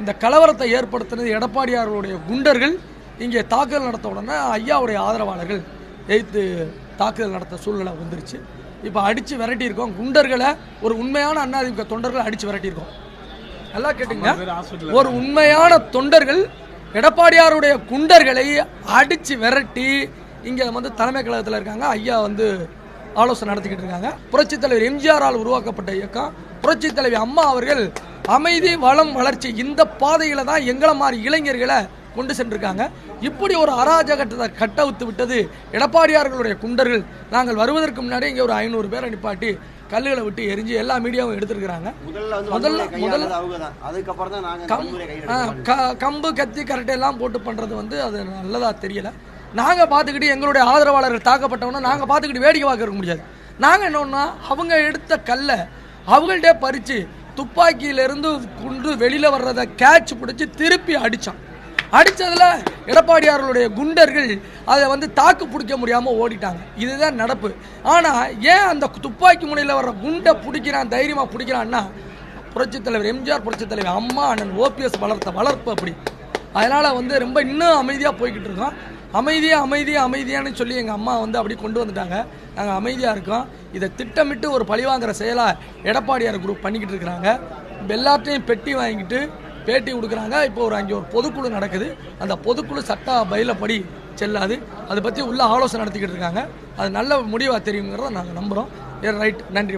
இந்த கலவரத்தை ஏற்படுத்தினது எடப்பாடியார்களுடைய குண்டர்கள். இங்கே தாக்குதல் நடத்த உடனே ஐயாவுடைய ஆதரவாளர்கள் எதிர்த்து தாக்குதல் நடத்த சூழ்நிலை வந்துருச்சு. இப்போ அடித்து விரட்டியிருக்கோம் குண்டர்களை. ஒரு உண்மையான அதிமுக தொண்டர்களை அடித்து விரட்டியிருக்கோம். நல்லா கேட்டுங்க, ஒரு உண்மையான தொண்டர்கள் எடப்பாடியாருடைய குண்டர்களை அடித்து விரட்டி இங்கே தலைமை கழகத்தில் இருக்காங்க. ஐயா ஆலோசனை நடத்திக்கிட்டு இருக்காங்க. புரட்சித் தலைவர் எம்ஜிஆரால் உருவாக்கப்பட்ட இயக்கம். புரட்சித் தலைவி அம்மா அவர்கள் அமைதி, வளம், வளர்ச்சி இந்த பாதையில தான் எங்களை மாதிரி இளைஞர்களை கொண்டு சென்றிருக்காங்க. இப்படி ஒரு அராஜகத்தை கட்டவுத்து விட்டது எடப்பாடியார்களுடைய குண்டர்கள். நாங்கள் வருவதற்கு முன்னாடி இங்கே ஒரு 500 பேரை நிப்பாட்டி கல்லுகளை விட்டு எரிஞ்சு எல்லா மீடியாவும் எடுத்துருக்காங்க. கம்பு கத்தி கரெக்டெல்லாம் போட்டு பண்றது அது நல்லதா தெரியல. நாங்கள் பார்த்துக்கிட்டு எங்களுடைய ஆதரவாளர்கள் தாக்கப்பட்டவனா நாங்கள் பார்த்துக்கிட்டு வேடிக்கை பார்க்க முடியாது. நாங்கள் என்னன்னா அவங்க எடுத்த கல்லை அவங்கள்டே பறித்து துப்பாக்கியிலிருந்து குண்டு வெளியில் வர்றதை கேட்ச் பிடிச்சி திருப்பி அடித்தான். அடித்ததில் எடப்பாடியார்களுடைய குண்டர்கள் அதை தாக்கு பிடிக்க முடியாமல் ஓடிட்டாங்க. இதுதான் நடப்பு. ஆனால் ஏன் அந்த துப்பாக்கி முனையில் வர்ற குண்டை பிடிக்கிறான், தைரியமாக பிடிக்கிறான்னா புரட்சித் தலைவர் எம்ஜிஆர், புரட்சித் தலைவர் அம்மா, அண்ணன் ஓபிஎஸ் வளர்த்த வளர்ப்பு அப்படி. அதனால் ரொம்ப இன்னும் அமைதியாக போய்கிட்டு இருக்கோம். அமைதியான்னு சொல்லி எங்கள் அம்மா அப்படி கொண்டு வந்துட்டாங்க. நாங்கள் அமைதியாக இருக்கோம். இதை திட்டமிட்டு ஒரு பழிவாங்கிற செயலாக எடப்பாடியார் குரூப் பண்ணிக்கிட்டு இருக்கிறாங்க. எல்லாத்தையும் பெட்டி வாங்கிட்டு பேட்டி கொடுக்குறாங்க. இப்போ அங்கே ஒரு பொதுக்குழு நடக்குது. அந்த பொதுக்குழு சட்ட பயிலப்படி செல்லாது. அதை பற்றி உள்ள ஆலோசனை நடத்திக்கிட்டு இருக்காங்க. அது நல்ல முடிவாக தெரியுங்கிறத நாங்கள் நம்புகிறோம். ரைட், நன்றி.